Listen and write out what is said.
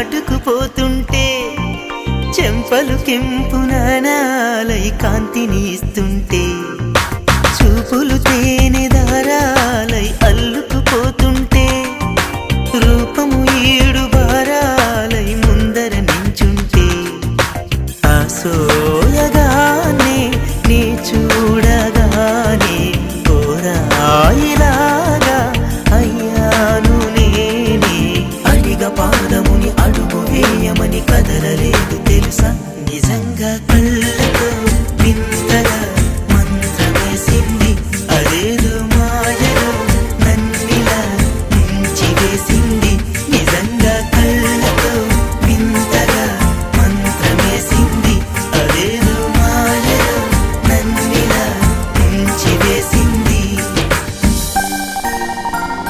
నాటుకుపోతుంటే చెంపలు కెంపు నాణాలై కాంతిని ఇస్తుంటే చూపులు తేనె దారాలై అల్లుకుపోతుంటే